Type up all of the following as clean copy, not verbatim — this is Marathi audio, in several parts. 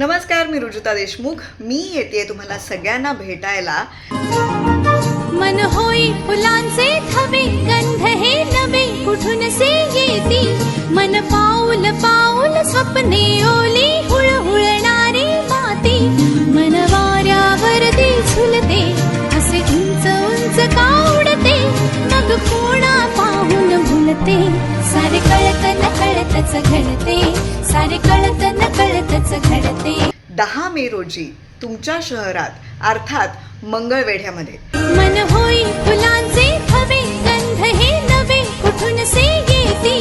नमस्कार, मी रुजुता देशमुख. मी येते तुम्हाला सगळ्यांना भेटायला. मन होई फुलांचे थवे, गंध हे नवे कुठून से येती. मन पाऊल पाऊल स्वप्ने ओली, हुळहुळणारी माती. मन वाऱ्यावरती झुलते, असे उंच उंच का उडते. मग कोणा पाहून भुलते, सारे कळत न कळतच घडते. सारे कळत न कळतच घडते. 10 मे रोजी तुमच्या शहरात अर्थात मंगळवेढ्यामध्ये मन होई फुलांचे थवे, गंध हे नवे कुठून से येती.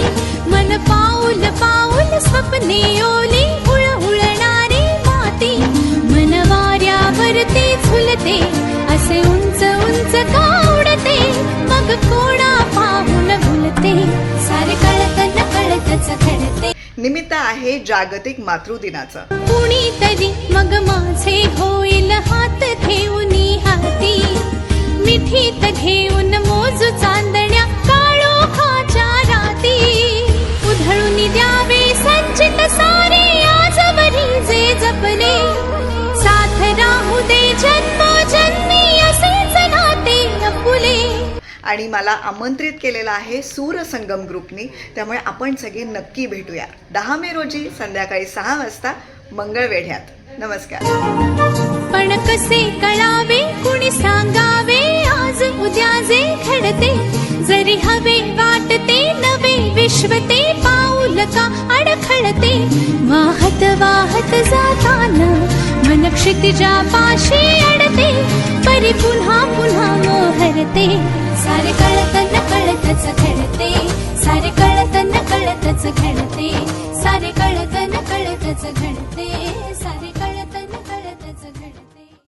मन पाऊल पाऊल स्वप्ने ओली, हुळहुळणारी माती. मन वाऱ्यावरती झुलते, असे उंच उंच का उडते. मग कोणा पाहून भुलते, सारे कळत न कळतच घडते. निमित्त आहे जागतिक मातृदिनाचं. कुणीतरी मग माझे होईल हात घेऊन हाती. मिठीत घेऊन मोजू चांदण्या काळोखाच्या राती. उधळून द्यावे संचित सारे आजवरी जे जपले. साथ राहू दे जन्मोजन्मी असेच नाते आपुले. आणि मला आमंत्रित केलेलं आहे सूरसंगम ग्रुपनी, त्यामुळे आपण सगळे नक्की भेटूया 10 मे रोजी संध्याकाळी 6 वाजता मंगळवेढ्यात. नमस्कार. पण कसे कळावे, कुणी सांगावे, आज उद्या जे घडते. जरी हवे वाटते नवे विश्व, ते पाऊल का अडखळते. वाहत वाहत जाताना मन क्षितिजा पाशी अडते. परी पुन्हा पुन्हा मोहरते. सारे कळत न कळतच घडते. सारे कळत न कळतच घडते. सारे कळत न कळतच घडते.